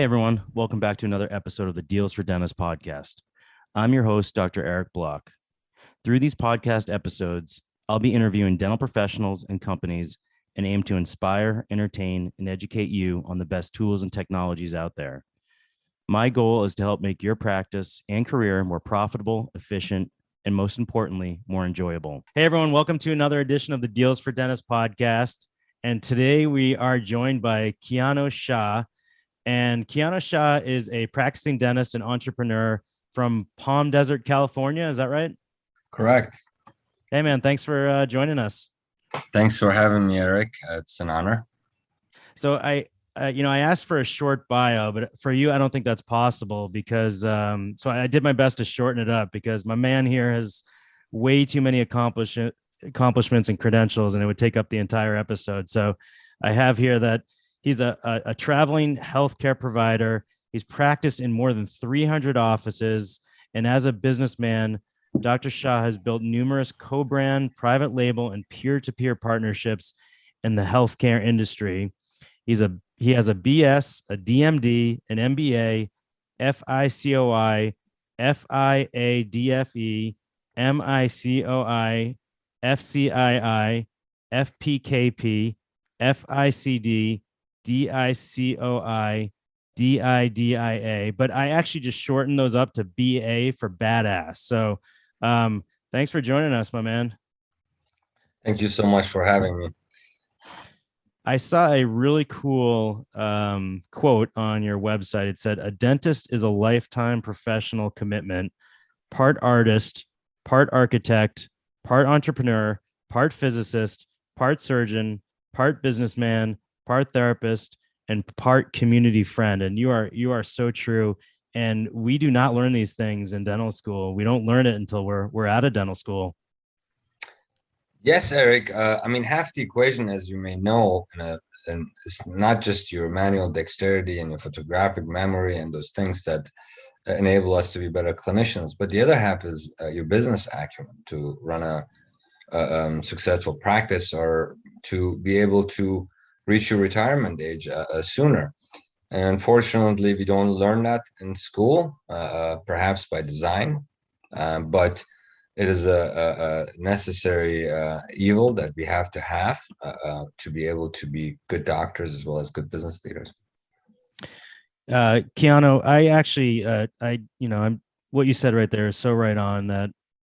everyone. Welcome back to another episode of the Deals for Dentists podcast. I'm your host, Dr. Eric Block. Through these podcast episodes, I'll be interviewing dental professionals and companies and aim to inspire, entertain, and educate you on the best tools and technologies out there. My goal is to help make your practice and career more profitable, efficient, and most importantly, more enjoyable. Hey, everyone. Welcome to another edition of the Deals for Dentists podcast. And today we are joined by Kianor Shah. And Kianor Shah is a practicing dentist and entrepreneur from Palm Desert, California. Is that right? Correct. Hey, man, thanks for joining us. Thanks for having me, Eric. It's an honor. So I asked for a short bio, but for you, I don't think that's possible because so I did my best to shorten it up because my man here has way too many accomplishments and credentials, and it would take up the entire episode. So I have here that he's a traveling healthcare provider. He's practiced in more than 300 offices. And as a businessman, Dr. Shah has built numerous co-brand, private label, and peer-to-peer partnerships in the healthcare industry. He has a BS, a DMD, an MBA, FICOI, FIADFE, MICOI, FCII, FPKP, FICD, DICOI, DIDIA, but I actually just shortened those up to BA for badass. So thanks for joining us, my man. Thank you so much for having me. I saw a really cool quote on your website. It said, "A dentist is a lifetime professional commitment, part artist, part architect, part entrepreneur, part physicist, part surgeon, part businessman, part therapist, and part community friend." And you are so true. And we do not learn these things in dental school. We don't learn it until we're out of dental school. Yes, Eric. Half the equation, as you may know, and it's not just your manual dexterity and your photographic memory and those things that enable us to be better clinicians, but the other half is your business acumen to run a successful practice or to be able to reach your retirement age sooner. And unfortunately, we don't learn that in school, perhaps by design, but it is a necessary evil that we have to be able to be good doctors as well as good business leaders. Kianor, I actually, I'm what you said right there is so right on that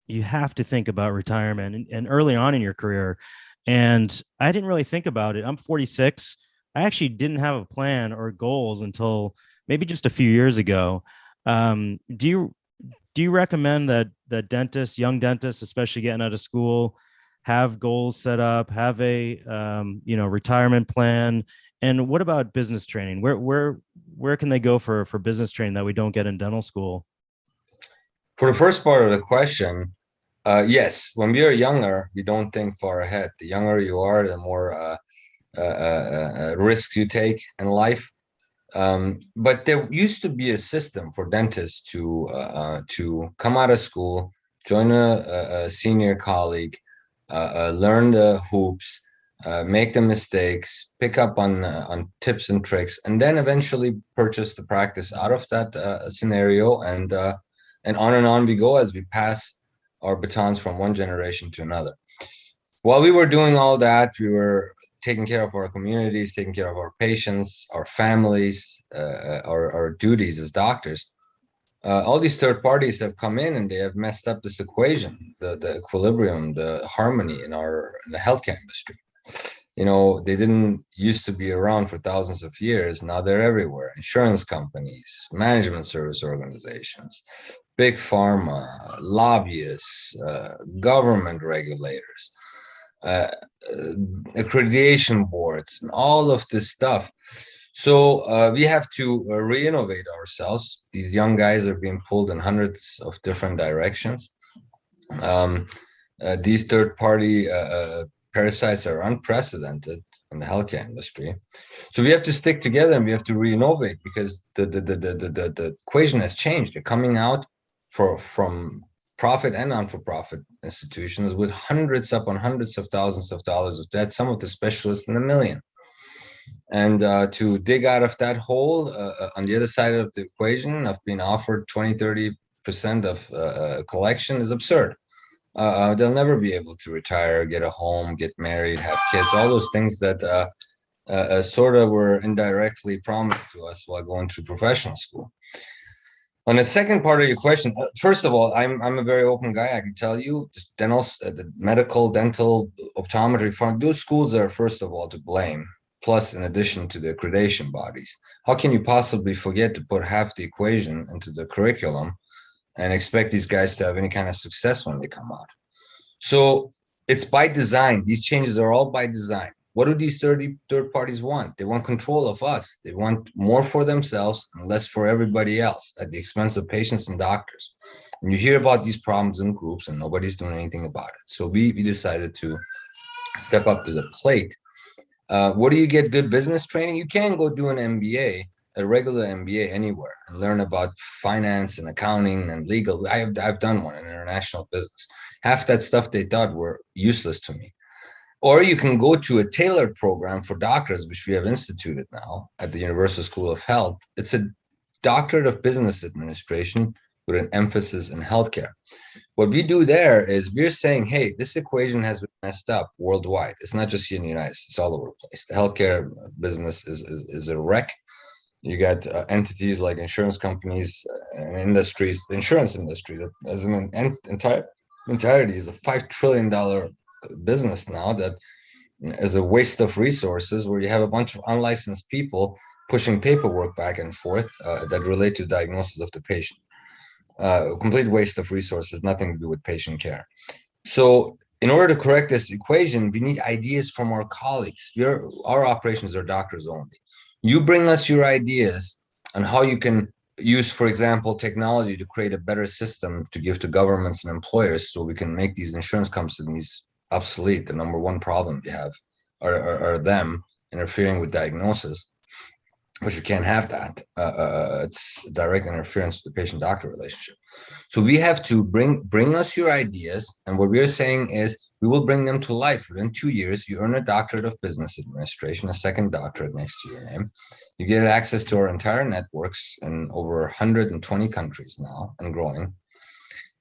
you have to think about retirement and early on in your career. And I didn't really think about it. I'm 46. I actually didn't have a plan or goals until maybe just a few years ago. Do you recommend that young dentists, especially getting out of school, have goals set up, have a retirement plan? And what about business training? Where can they go for business training that we don't get in dental school? For the first part of the question, yes, when we are younger, we don't think far ahead. The younger you are, the more risks you take in life. But there used to be a system for dentists to come out of school, join a senior colleague, learn the hoops, make the mistakes, pick up on tips and tricks, and then eventually purchase the practice out of that scenario. And on and on we go as we pass our batons from one generation to another. While we were doing all that, we were taking care of our communities, taking care of our patients, our families, our duties as doctors. All these third parties have come in and they have messed up this equation, the equilibrium, the harmony in the healthcare industry. You know, they didn't used to be around for thousands of years. Now they're everywhere. Insurance companies, management service organizations, big pharma, lobbyists, government regulators, accreditation boards, and all of this stuff. So we have to re-innovate ourselves. These young guys are being pulled in hundreds of different directions. These third-party parasites are unprecedented in the healthcare industry. So we have to stick together and we have to re-innovate because the equation has changed. They're coming out from profit and non-for-profit institutions with hundreds upon hundreds of thousands of dollars of debt, some of the specialists in a million. And to dig out of that hole, on the other side of the equation of being offered 20-30% of collection is absurd. They'll never be able to retire, get a home, get married, have kids, all those things that sort of were indirectly promised to us while going through professional school. On the second part of your question, first of all, I'm a very open guy. I can tell you, just dental, the medical, dental, optometry, those schools are first of all to blame. Plus, in addition to the accreditation bodies, how can you possibly forget to put half the equation into the curriculum and expect these guys to have any kind of success when they come out? So it's by design. These changes are all by design. What do these third parties want? They want control of us. They want more for themselves and less for everybody else at the expense of patients and doctors. And you hear about these problems in groups and nobody's doing anything about it. So we decided to step up to the plate. Where do you get good business training? You can go do an MBA, a regular MBA anywhere, and learn about finance and accounting and legal. I've done one in international business. Half that stuff they thought were useless to me. Or you can go to a tailored program for doctors, which we have instituted now at the Universal School of Health. It's a doctorate of business administration with an emphasis in healthcare. What we do there is we're saying, hey, this equation has been messed up worldwide. It's not just here in the United States, it's all over the place. The healthcare business is a wreck. You got entities like insurance companies and industries, the insurance industry that as an entirety is a $5 trillion business now that is a waste of resources, where you have a bunch of unlicensed people pushing paperwork back and forth that relate to diagnosis of the patient. Complete waste of resources, nothing to do with patient care. So in order to correct this equation, we need ideas from our colleagues. Our operations are doctors only. You bring us your ideas on how you can use, for example, technology to create a better system to give to governments and employers so we can make these insurance companies obsolete. The number one problem we have are them interfering with diagnosis, which you can't have that. It's direct interference with the patient-doctor relationship. So we have to bring us your ideas, and what we're saying is we will bring them to life. Within 2 years, you earn a doctorate of business administration, a second doctorate next to your name. You get access to our entire networks in over 120 countries now and growing.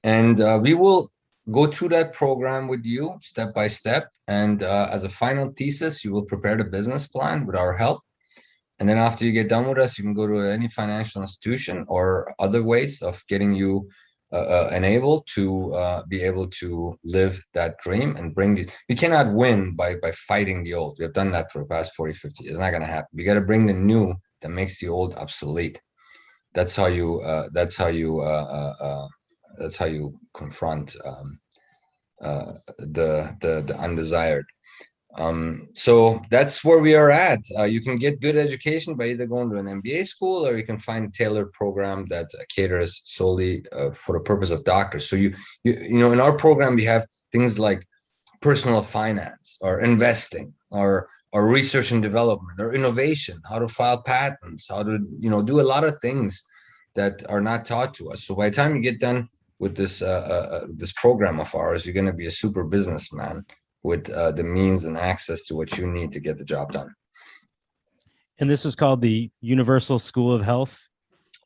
And we will go through that program with you step by step. And as a final thesis, you will prepare the business plan with our help. And then after you get done with us, you can go to any financial institution or other ways of getting you enabled to be able to live that dream and bring these. We cannot win by fighting the old. We have done that for the past 40, 50 years. It's not going to happen. We got to bring the new that makes the old obsolete. That's how you confront the undesired. So that's where we are at. You can get good education by either going to an MBA school, or you can find a tailored program that caters solely for the purpose of doctors. So you know, in our program, we have things like personal finance or investing or research and development or innovation, how to file patents, how to, do a lot of things that are not taught to us. So by the time you get done with this program of ours, you're going to be a super businessman with the means and access to what you need to get the job done. And this is called the Universal School of Health?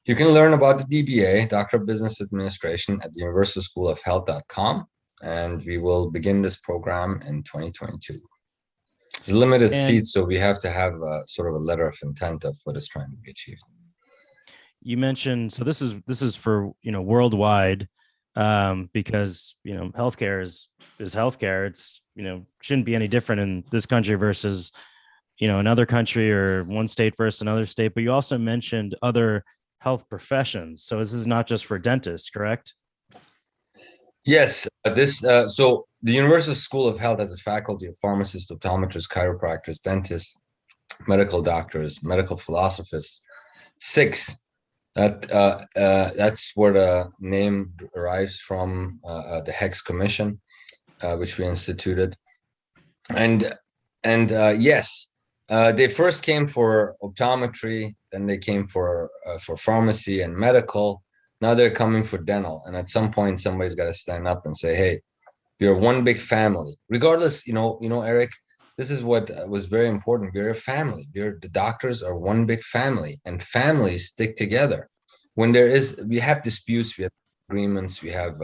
You can learn about the DBA, Doctor of Business Administration, at the universalschoolofhealth.com, and we will begin this program in 2022. It's limited seats, so we have to have sort of a letter of intent of what is trying to be achieved. You mentioned, so this is for, worldwide, because, healthcare is healthcare. It's, shouldn't be any different in this country versus, another country, or one state versus another state. But you also mentioned other health professions. So this is not just for dentists, correct? Yes. So the Universal School of Health has a faculty of pharmacists, optometrists, chiropractors, dentists, medical doctors, medical philosophists, 6. That's where the name derives from, the HEX Commission, which we instituted. And yes, they first came for optometry, then they came for pharmacy and medical. Now they're coming for dental. And at some point, somebody's got to stand up and say, hey, you're one big family. Regardless, Eric, this is what was very important. We're a family. The doctors are one big family, and families stick together. When we have disputes, we have agreements, we have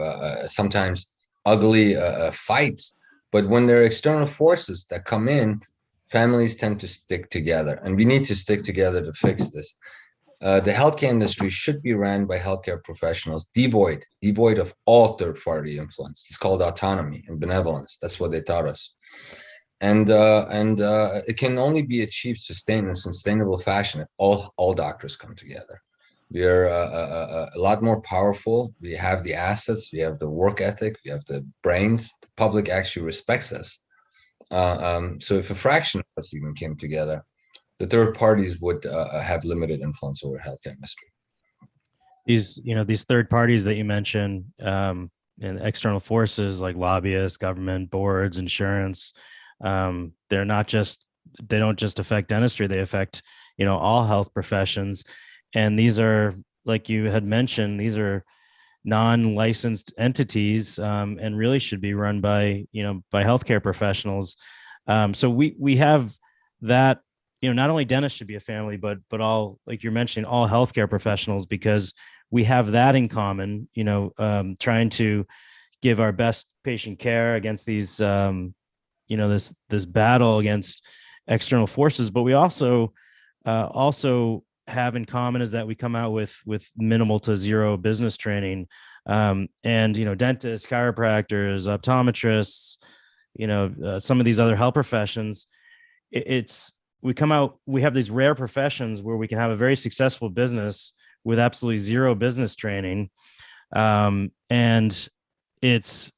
sometimes ugly fights. But when there are external forces that come in, families tend to stick together, and we need to stick together to fix this. The healthcare industry should be ran by healthcare professionals, devoid of all third-party influence. It's called autonomy and benevolence. That's what they taught us, and it can only be achieved sustained in a sustainable fashion if all doctors come together. We are a lot more powerful. We have the assets, we have the work ethic, we have the brains. The public actually respects us. So if a fraction of us even came together, the third parties would have limited influence over healthcare industry. These third parties that you mentioned, and external forces like lobbyists, government, boards, insurance, they're not just they don't just affect dentistry, they affect all health professions. And these are, like you had mentioned, these are non-licensed entities, and really should be run by by healthcare professionals. So we have that. Not only dentists should be a family, but all, like you're mentioning, all healthcare professionals, because we have that in common. Trying to give our best patient care against these this battle against external forces. But we also have in common is that we come out with minimal to zero business training, and dentists, chiropractors, optometrists, some of these other health professions. It's we have these rare professions where we can have a very successful business with absolutely zero business training, and it's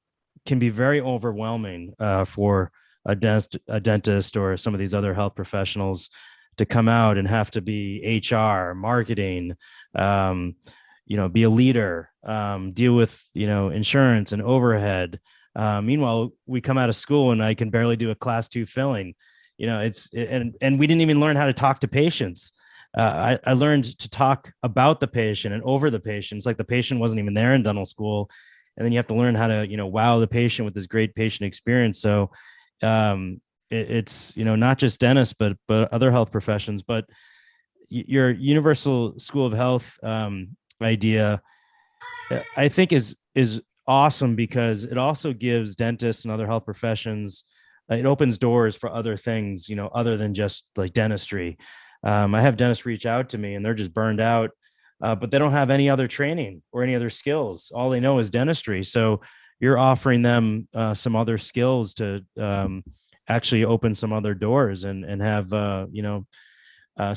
can be very overwhelming for a dentist or some of these other health professionals to come out and have to be HR, marketing, be a leader, deal with insurance and overhead. Meanwhile, we come out of school and I can barely do a class 2 filling. And we didn't even learn how to talk to patients. I learned to talk about the patient and over the patient. It's like the patient wasn't even there in dental school, and then you have to learn how to wow the patient with this great patient experience. So it's not just dentists, but other health professions. But your universal school of health idea, I think, is awesome, because it also gives dentists and other health professions, it opens doors for other things, other than just like dentistry. I have dentists reach out to me and they're just burned out, but they don't have any other training or any other skills. All they know is dentistry. So you're offering them some other skills to actually open some other doors and have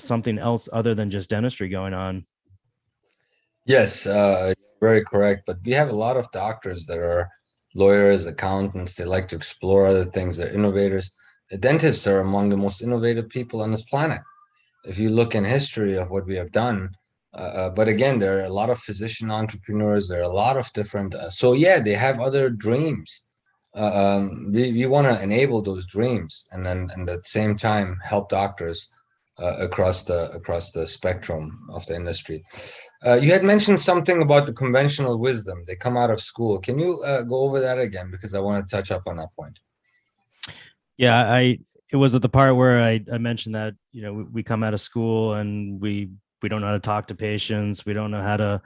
something else other than just dentistry going on. Yes, very correct. But we have a lot of doctors that are lawyers, accountants. They like to explore other things. They're innovators. The dentists are among the most innovative people on this planet. If you look in history of what we have done, but again, there are a lot of physician entrepreneurs. There are a lot of different. So yeah, they have other dreams. We want to enable those dreams, and then and at the same time help doctors across the spectrum of the industry. You had mentioned something about the conventional wisdom. They come out of school. Can you go over that again? Because I want to touch up on that point. Yeah, it was at the part where I mentioned that we come out of school and we don't know how to talk to patients. We don't know how to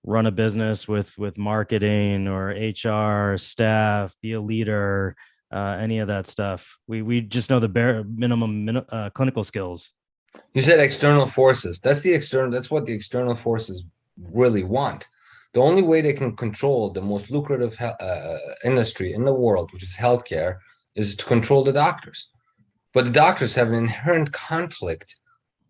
run a business with marketing or HR, staff, be a leader, any of that stuff. We just know the bare minimum clinical skills. You said external forces. That's what the external forces really want. The only way they can control the most lucrative industry in the world, which is healthcare, is to control the doctors. But the doctors have an inherent conflict,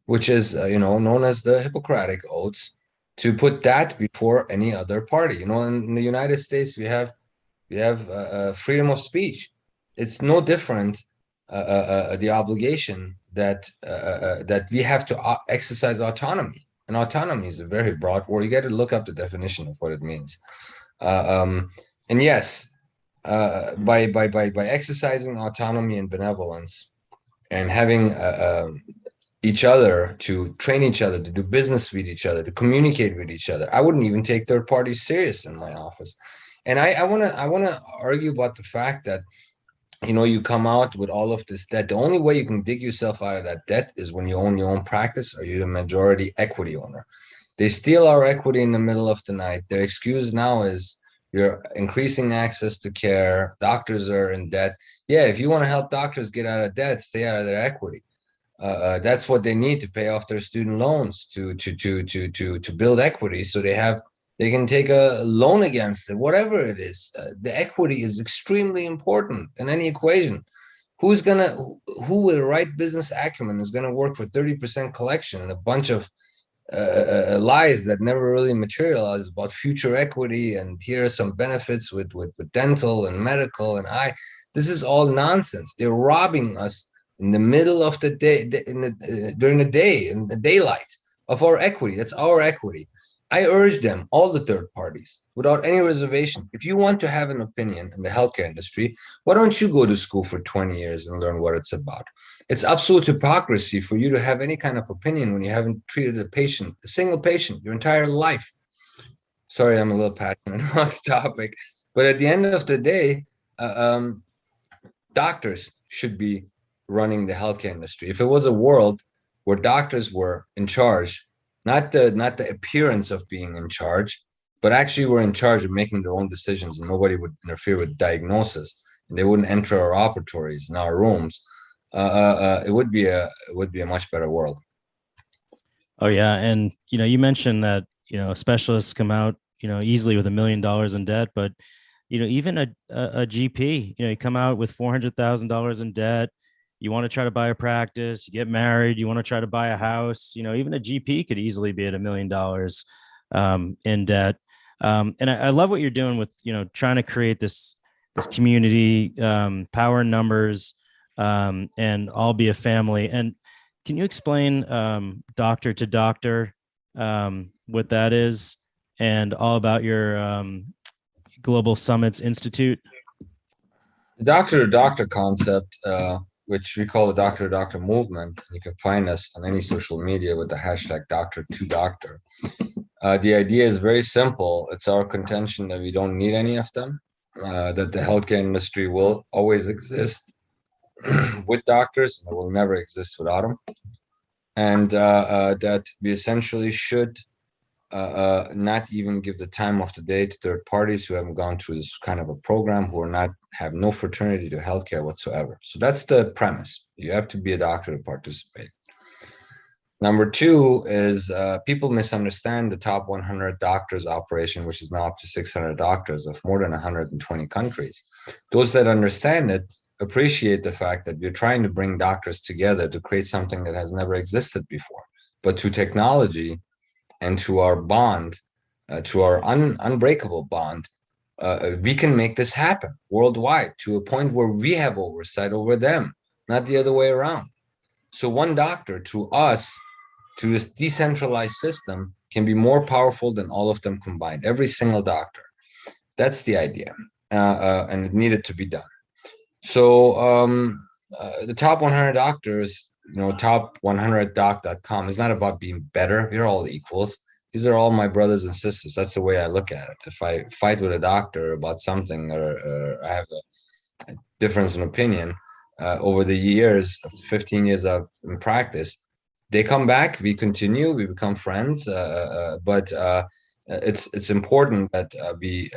which is known as the Hippocratic oaths, to put that before any other party. In the United States, we have freedom of speech. It's no different. The obligation that we have to exercise autonomy, and autonomy is a very broad word. You got to look up the definition of what it means. And yes, by exercising autonomy and benevolence, and having each other to train each other, to do business with each other, to communicate with each other. I wouldn't even take third parties serious in my office. And I want to argue about the fact that you come out with all of this debt. The only way you can dig yourself out of that debt is when you own your own practice or you're the majority equity owner. They steal our equity in the middle of the night. Their excuse now is you're increasing access to care. Doctors are in debt. Yeah, if you want to help doctors get out of debt, stay out of their equity. That's what they need to pay off their student loans to build equity, so they can take a loan against it, whatever it is. The equity is extremely important in any equation. Who with the right business acumen is gonna work for 30% collection and a bunch of lies that never really materialize about future equity, and here are some benefits with dental and medical and eye. This is all nonsense. They're robbing us in the middle of the day, during the day, in the daylight, of our equity. That's our equity. I urge them, all the third parties, without any reservation, if you want to have an opinion in the healthcare industry, why don't you go to school for 20 years and learn what it's about? It's absolute hypocrisy for you to have any kind of opinion when you haven't treated a single patient, your entire life. Sorry, I'm a little passionate about the topic, but at the end of the day, uh, um, doctors should be running the healthcare industry. If it was a world where doctors were in charge, not the appearance of being in charge, but actually were in charge of making their own decisions, and nobody would interfere with diagnosis, and they wouldn't enter our operatories in our rooms, it would be a much better world. Oh yeah, and you mentioned that specialists come out easily with $1 million in debt, but even a GP, you come out with $400,000 in debt. You want to try to buy a practice, you get married, you want to try to buy a house. Even a GP could easily be at $1 million in debt. And I love what you're doing with trying to create this community, power in numbers, and all be a family. And can you explain doctor to doctor, what that is, and all about your Global Summits Institute? The doctor to doctor concept, which we call the doctor to doctor movement, you can find us on any social media with the hashtag doctor to doctor. The idea is very simple. It's our contention that we don't need any of them, that the healthcare industry will always exist with doctors and it will never exist without them. And that we essentially should not even give the time of the day to third parties who haven't gone through this kind of a program, who are not have no fraternity to healthcare whatsoever. So that's the premise. You have to be a doctor to participate. Number two is people misunderstand the top 100 doctors operation, which is now up to 600 doctors of more than 120 countries. Those that understand it appreciate the fact that we're trying to bring doctors together to create something that has never existed before. But through technology and to our bond, to our unbreakable bond, we can make this happen worldwide to a point where we have oversight over them, not the other way around. So one doctor to us, to this decentralized system, can be more powerful than all of them combined, every single doctor. That's the idea, and it needed to be done. So the top 100 doctors, top100doc.com is not about being better. We're all equals. These are all my brothers and sisters. That's the way I look at it. If I fight with a doctor about something, or I have a difference in opinion, over the years, 15 years of in practice, they come back, we continue, we become friends. But it's important that we,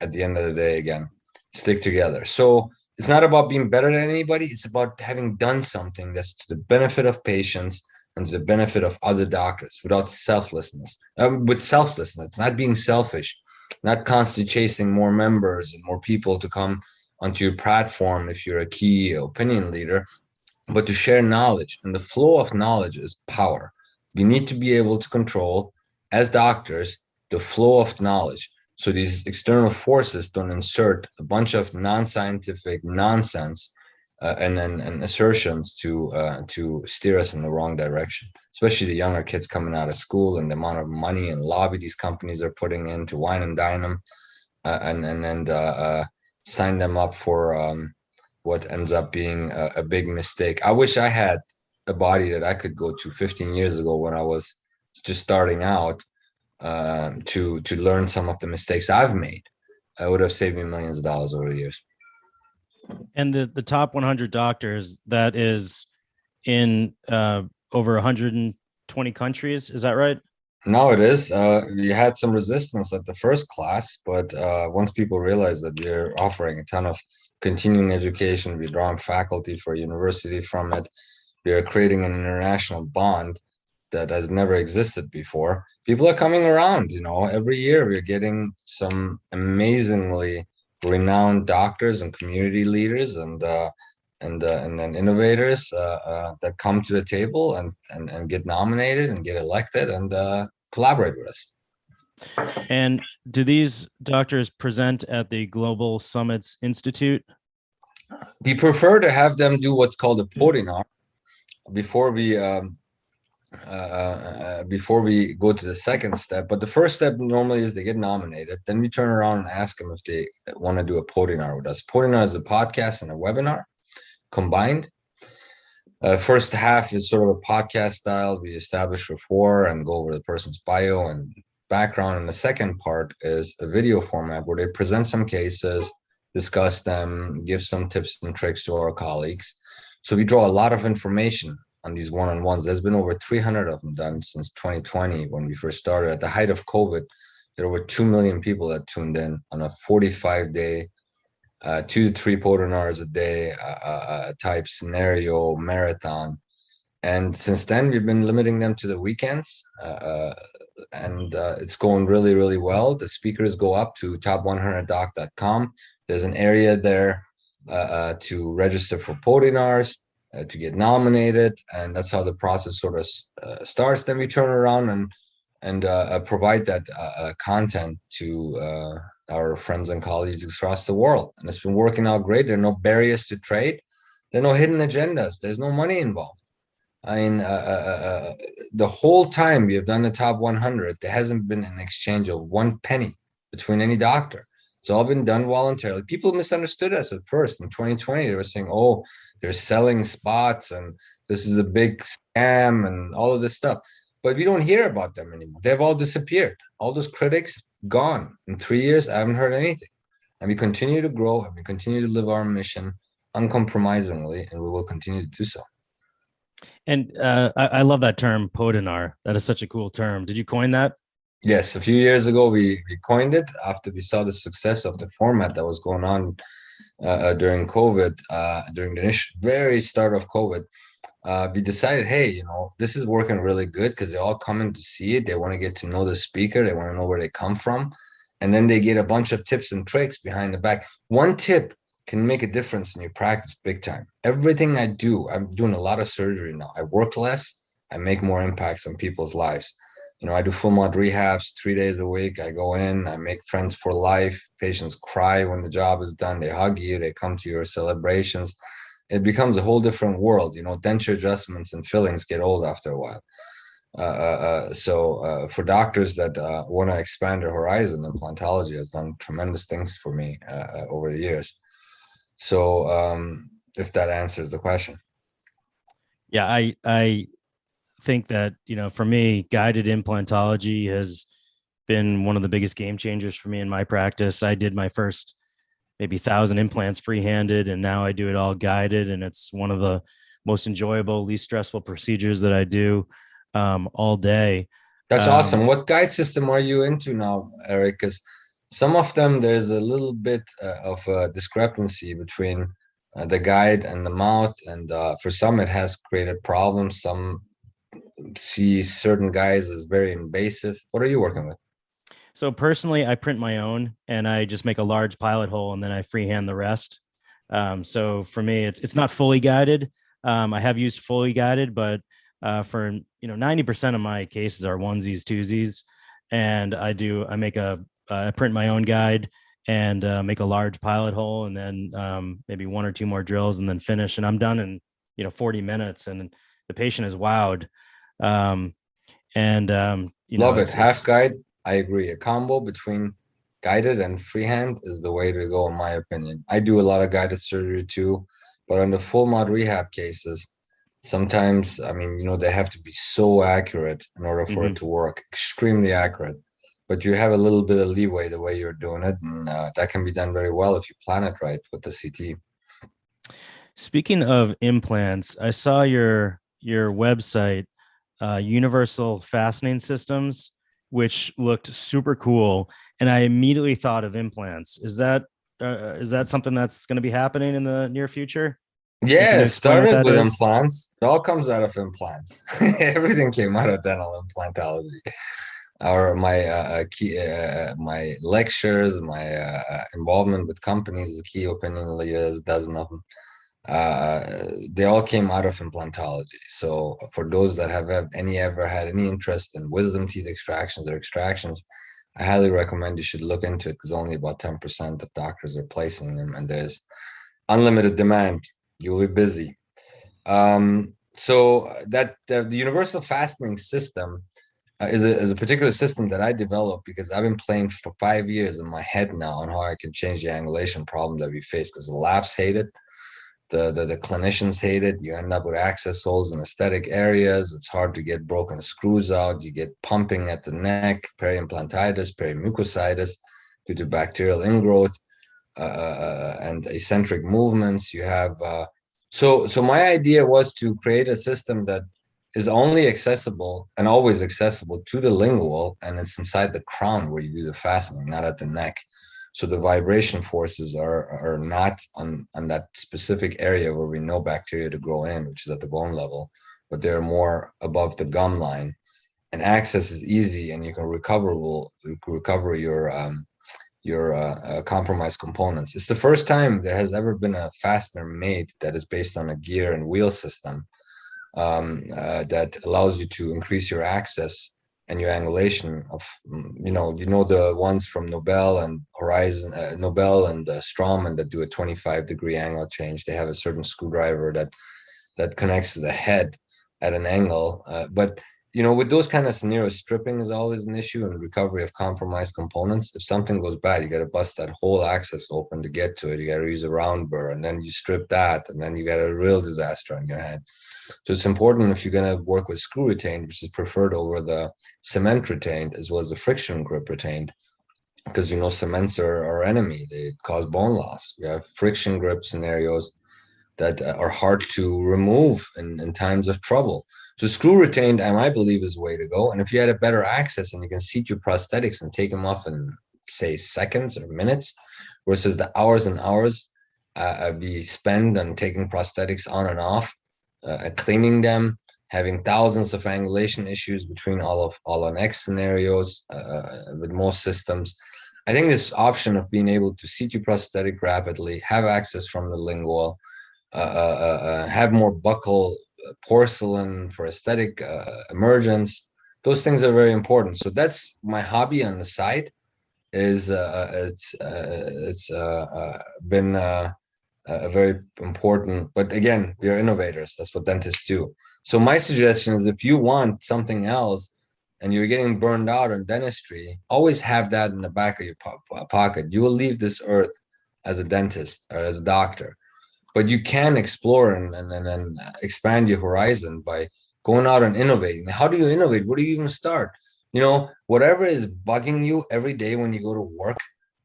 at the end of the day, again, stick together. So it's not about being better than anybody. It's about having done something that's to the benefit of patients and to the benefit of other doctors without selflessness, with selflessness, not being selfish, not constantly chasing more members and more people to come onto your platform if you're a key opinion leader, but to share knowledge. And the flow of knowledge is power. We need to be able to control, as doctors, the flow of knowledge, so these external forces don't insert a bunch of non-scientific nonsense, and assertions to steer us in the wrong direction, especially the younger kids coming out of school, and the amount of money and lobby these companies are putting in to wine and dine them, and sign them up for what ends up being a big mistake. I wish I had a body that I could go to 15 years ago when I was just starting out, to learn some of the mistakes I've made. It would have saved me millions of dollars over the years. And the top 100 doctors, that is in over 120 countries. Is that right? Now it is. We had some resistance at the first class, but once people realized that we're offering a ton of continuing education, we're drawing faculty for university from it, we are creating an international bond that has never existed before. People are coming around, every year we're getting some amazingly renowned doctors and community leaders and then innovators that come to the table and get nominated and get elected and collaborate with us. And do these doctors present at the Global Summits Institute? We prefer to have them do what's called a podinar before we go to the second step. But the first step normally is they get nominated. Then we turn around and ask them if they want to do a podinar with us. Podinar is a podcast and a webinar combined. First half is sort of a podcast style. We establish rapport and go over the person's bio and background. And the second part is a video format where they present some cases, discuss them, give some tips and tricks to our colleagues. So we draw a lot of information on these one-on-ones. There's been over 300 of them done since 2020 when we first started. At the height of COVID, there were 2 million people that tuned in on a 45-day 2 to 3 podinars a day type scenario marathon. And since then, we've been limiting them to the weekends. And it's going really, really well. The speakers go up to top100doc.com. There's an area there to register for podinars, to get nominated. And that's how the process sort of starts. Then we turn around and provide that content to our friends and colleagues across the world. And it's been working out great. There are no barriers to trade. There are no hidden agendas. There's no money involved. I mean, the whole time we have done the top 100, there hasn't been an exchange of 1 penny between any doctor. It's all been done voluntarily. People misunderstood us at first. In 2020, they were saying, oh, they're selling spots and this is a big scam and all of this stuff. But we don't hear about them anymore. They've all disappeared. All those critics, gone. In 3 years, I haven't heard anything. And we continue to grow and we continue to live our mission uncompromisingly, and we will continue to do so. And I love that term, podinar. That is such a cool term. Did you coin that? Yes, a few years ago, we coined it after we saw the success of the format that was going on during COVID, during the very start of COVID. We decided, hey, this is working really good because they're all coming to see it. They want to get to know the speaker. They want to know where they come from. And then they get a bunch of tips and tricks behind the back. One tip can make a difference in your practice big time. Everything I do, I'm doing a lot of surgery now. I work less. I make more impacts on people's lives. I do full mod rehabs 3 days a week. I go in, I make friends for life. Patients cry when the job is done. They hug you. They come to your celebrations. It becomes a whole different world. Denture adjustments and fillings get old after a while. So for doctors that want to expand their horizon, implantology has done tremendous things for me over the years. So if that answers the question. Yeah, I think that, for me, guided implantology has been one of the biggest game changers for me in my practice. I did my first maybe 1,000 implants free-handed, and now I do it all guided. And it's one of the most enjoyable, least stressful procedures that I do all day. That's awesome. What guide system are you into now, Eric? Because some of them, there's a little bit of a discrepancy between the guide and the mouth. And for some, it has created problems. Some see certain guides as very invasive. What are you working with? So personally, I print my own and I just make a large pilot hole and then I freehand the rest. So for me, it's not fully guided. I have used fully guided, but for 90% of my cases are onesies, twosies, and I print my own guide and make a large pilot hole and then maybe 1 or 2 more drills and then finish, and I'm done in 40 minutes, and the patient is wowed. Love it. Half guide. I agree. A combo between guided and freehand is the way to go, in my opinion. I do a lot of guided surgery too, but on the full mod rehab cases, sometimes, they have to be so accurate in order for it to work, extremely accurate. But you have a little bit of leeway the way you're doing it, and that can be done very well if you plan it right with the CT. Speaking of implants, I saw your website, Universal Fastening Systems, which looked super cool, and I immediately thought of implants. Is that something that's going to be happening in the near future? And can Yeah, you it explain what started that with is? implants. It all comes out of implants. Everything came out of dental implantology. Or my lectures, my involvement with companies, key opinion leaders, dozen of them. They all came out of implantology. So for those that have ever had any interest in wisdom teeth extractions or extractions, I highly recommend you should look into it because only about 10% of doctors are placing them, and there's unlimited demand. You'll be busy. So that the universal fastening system is a particular system that I developed because I've been playing for 5 years in my head now on how I can change the angulation problem that we face because the labs hate it. The clinicians hate it. You end up with access holes in aesthetic areas. It's hard to get broken screws out. You get pumping at the neck, periimplantitis, perimucositis due to bacterial ingrowth and eccentric movements. You have so my idea was to create a system that is only accessible and always accessible to the lingual, and it's inside the crown where you do the fastening, not at the neck. So the vibration forces are not on that specific area where we know bacteria to grow in, which is at the bone level, but they're more above the gum line. And access is easy, and you can recover your compromised components. It's the first time there has ever been a fastener made that is based on a gear and wheel system that allows you to increase your access and your angulation of the ones from Nobel and Horizon, Nobel and Straumann that do a 25-degree angle change. They have a certain screwdriver that connects to the head at an angle, but with those kind of scenarios, stripping is always an issue and recovery of compromised components. If something goes bad, you got to bust that whole axis open to get to it. You got to use a round burr, and then you strip that, and then you got a real disaster on your head. So it's important if you're going to work with screw retained, which is preferred over the cement retained, as well as the friction grip retained, because cements are our enemy. They cause bone loss. You have friction grip scenarios that are hard to remove in times of trouble. So screw retained, I believe, is the way to go. And if you had a better access and you can seat your prosthetics and take them off in, say, seconds or minutes, versus the hours and hours we spend on taking prosthetics on and off, cleaning them, having thousands of angulation issues between all on X scenarios with most systems. I think this option of being able to seat your prosthetic rapidly, have access from the lingual, have more buccal porcelain for aesthetic emergence. Those things are very important. So that's my hobby on the side. It's been a very important. But again, we are innovators. That's what dentists do. So my suggestion is, if you want something else and you're getting burned out on dentistry, always have that in the back of your pocket. You will leave this earth as a dentist or as a doctor, but you can explore and expand your horizon by going out and innovating. How do you innovate? Where do you even start? Whatever is bugging you every day when you go to work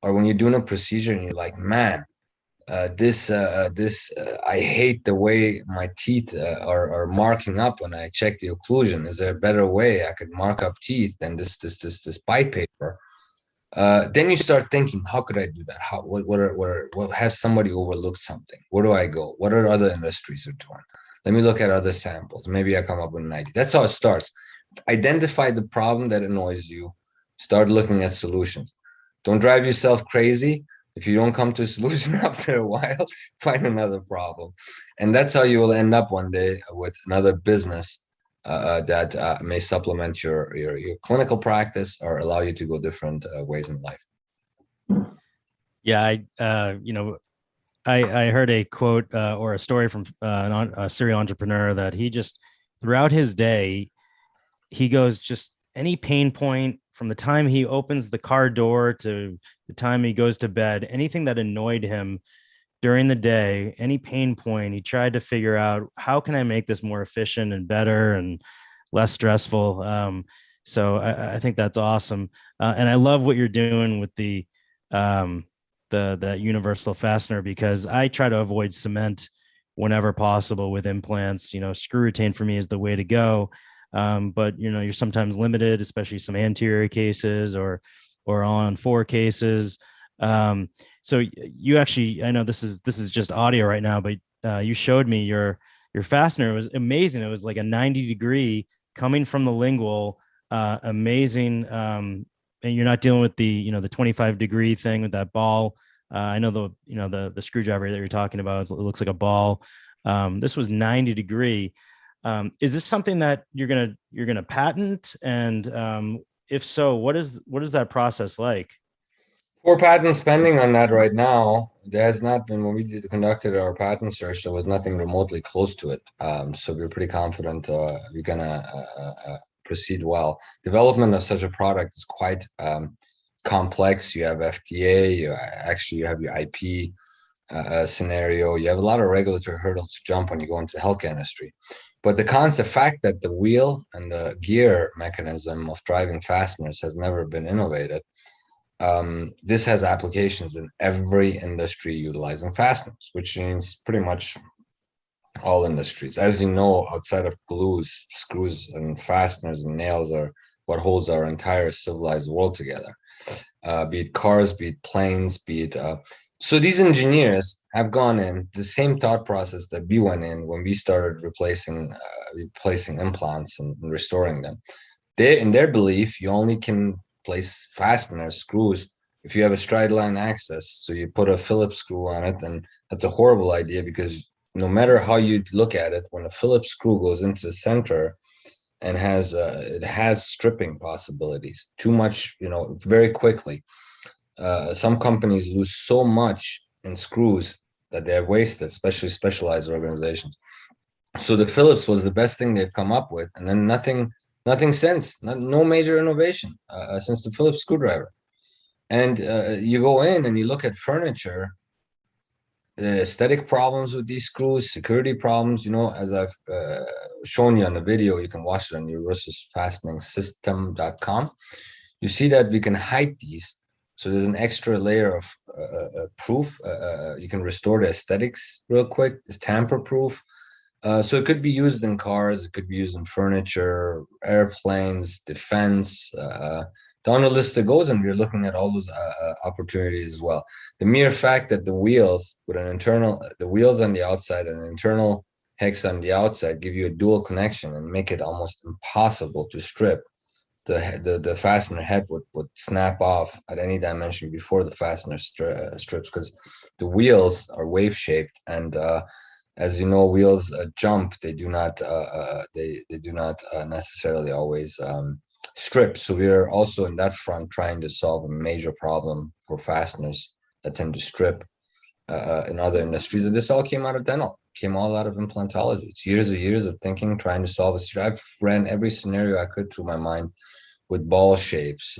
or when you're doing a procedure and you're like, man, I hate the way my teeth are marking up when I check the occlusion. Is there a better way I could mark up teeth than this bite paper? Then you start thinking, how could I do that? What has somebody overlooked something? Where do I go? What are other industries are doing? Let me look at other samples. Maybe I come up with an idea. That's how it starts. Identify the problem that annoys you. Start looking at solutions. Don't drive yourself crazy. If you don't come to a solution after a while, find another problem. And that's how you will end up one day with another business that may supplement your clinical practice or allow you to go different ways in life. Yeah, I heard a quote or a story from a serial entrepreneur that he just throughout his day, he goes just any pain point from the time he opens the car door to the time he goes to bed, anything that annoyed him during the day, any pain point, he tried to figure out how can I make this more efficient and better and less stressful. So I think that's awesome. And I love what you're doing with the um, the universal fastener, because I try to avoid cement whenever possible with implants. Screw retain for me is the way to go. But you're sometimes limited, especially some anterior cases or on four cases. So you actually, I know this is just audio right now, but you showed me your fastener. It was amazing. It was like a 90-degree coming from the lingual. Amazing. And you're not dealing with the 25-degree thing with that ball. I know the screwdriver that you're talking about, it looks like a ball. This was 90-degree. Is this something that you're gonna patent? And if so, what is that process like? For patent spending on that right now, there has not been, when we conducted our patent search, there was nothing remotely close to it. So we're pretty confident we're gonna proceed well. Development of such a product is quite complex. You have FDA, you have your IP scenario. You have a lot of regulatory hurdles to jump when you go into the healthcare industry. But the fact that the wheel and the gear mechanism of driving fasteners has never been innovated, this has applications in every industry utilizing fasteners, which means pretty much all industries. As you know, outside of glues, screws and fasteners and nails are what holds our entire civilized world together. Be it cars, be it planes, be it so these engineers have gone in the same thought process that we went in when we started replacing implants and restoring them. They, in their belief, you only can place fasteners, screws, if you have a straight line access. So you put a Phillips screw on it, and that's a horrible idea because no matter how you look at it, when a Phillips screw goes into the center and it has stripping possibilities, too much, very quickly. Some companies lose so much in screws that they're wasted, especially specialized organizations. So the Phillips was the best thing they've come up with, and then nothing since, no major innovation since the Phillips screwdriver. And you go in and you look at furniture, the aesthetic problems with these screws, security problems, as I've shown you on the video, you can watch it on universalfasteningsystem.com. You see that we can hide these. So there's an extra layer of proof. You can restore the aesthetics real quick. It's tamper proof. So it could be used in cars. It could be used in furniture, airplanes, defense. Down the list it goes, and we're looking at all those opportunities as well. The mere fact that the wheels on the outside and an internal hex on the outside give you a dual connection and make it almost impossible to strip. The fastener head would snap off at any dimension before the fastener strips, because the wheels are wave shaped, and as you know, wheels jump. They do not necessarily always strip. So we are also in that front trying to solve a major problem for fasteners that tend to strip in other industries. And this all came out of dental, came all out of implantology. It's years and years of thinking, trying to solve a. I've ran every scenario I could through my mind with ball shapes,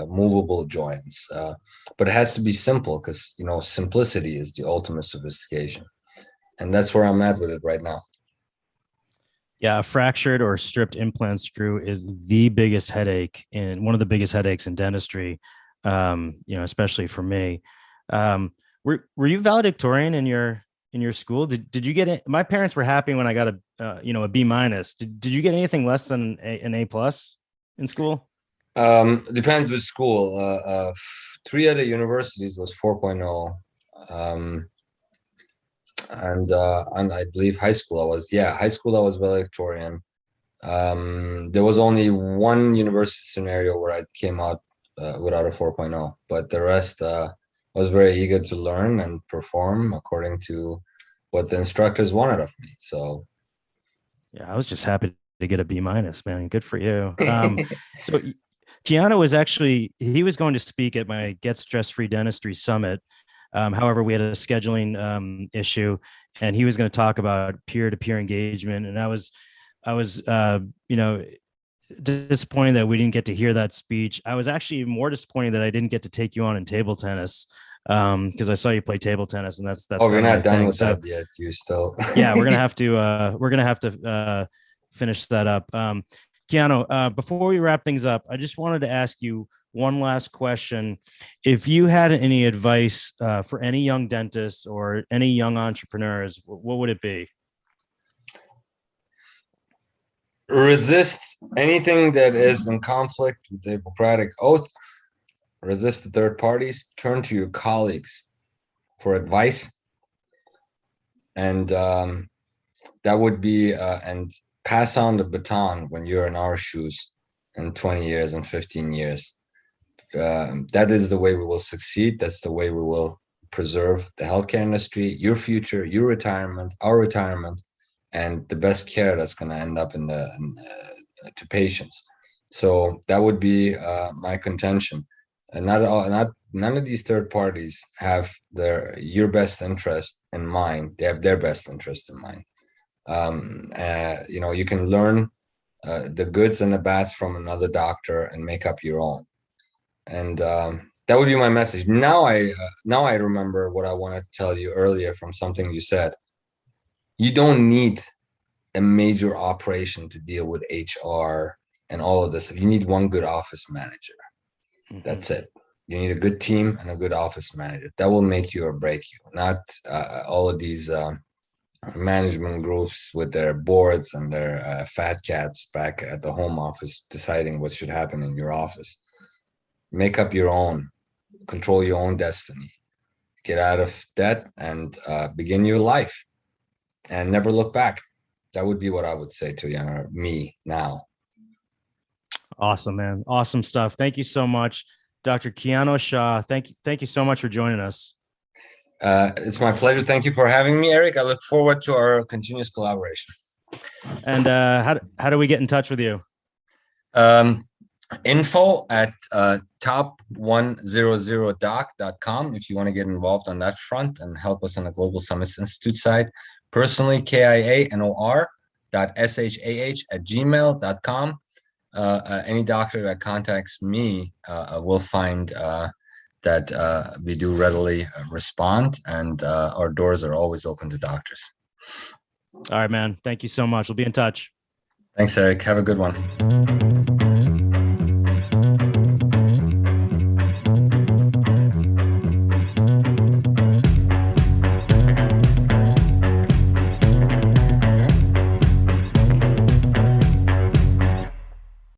movable joints, but it has to be simple because simplicity is the ultimate sophistication, and that's where I'm at with it right now. Yeah, a fractured or stripped implant screw is the biggest headache, and one of the biggest headaches in dentistry. Especially for me. Were you valedictorian in your school? Did you get it? My parents were happy when I got a B minus. Did you get anything less than an A plus in school? Depends which school. Three other universities was 4.0. And I believe high school I was valedictorian. There was only one university scenario where I came out without a 4.0, but the rest I was very eager to learn and perform according to what the instructors wanted of me. So yeah, I was just happy to get a B minus, man. Good for you. So Keanu he was going to speak at my Get Stress Free Dentistry Summit. However, we had a scheduling issue, and he was going to talk about peer-to-peer engagement. And I was, disappointed that we didn't get to hear that speech. I was actually more disappointed that I didn't get to take you on in table tennis, because I saw you play table tennis, and that's. Oh, we're kind of not done thing. with that yet. You still. Yeah, we're gonna have to finish that up. Keanu, before we wrap things up, I just wanted to ask you, one last question. If you had any advice for any young dentists or any young entrepreneurs, what would it be? Resist anything that is in conflict with the Hippocratic Oath. Resist the third parties. Turn to your colleagues for advice. And that would be, and pass on the baton when you're in our shoes in 20 years and 15 years. That is the way we will succeed. That's the way we will preserve the healthcare industry, your future, your retirement, our retirement, and the best care that's going to end up to patients. So that would be my contention. And none of these third parties have your best interest in mind. They have their best interest in mind. You can learn the goods and the bads from another doctor and make up your own. And that would be my message. Now I remember what I wanted to tell you earlier from something you said. You don't need a major operation to deal with HR and all of this. You need one good office manager. Mm-hmm. That's it. You need a good team and a good office manager. That will make you or break you, not all of these management groups with their boards and their fat cats back at the home office deciding what should happen in your office. Make up your own, control your own destiny, get out of debt, and begin your life, and never look back. That would be what I would say to younger me now. Awesome, man. Awesome stuff. Thank you so much, Dr. Kianor Shah. Thank you so much for joining us. It's my pleasure. Thank you for having me, Eric. I look forward to our continuous collaboration. And how do we get in touch with you? Info at top100doc.com if you want to get involved on that front and help us on the Global Summits Institute side. Personally, kianor.shah@gmail.com. Any doctor that contacts me will find that we do readily respond, and our doors are always open to doctors. All right, man. Thank you so much. We'll be in touch. Thanks, Eric. Have a good one.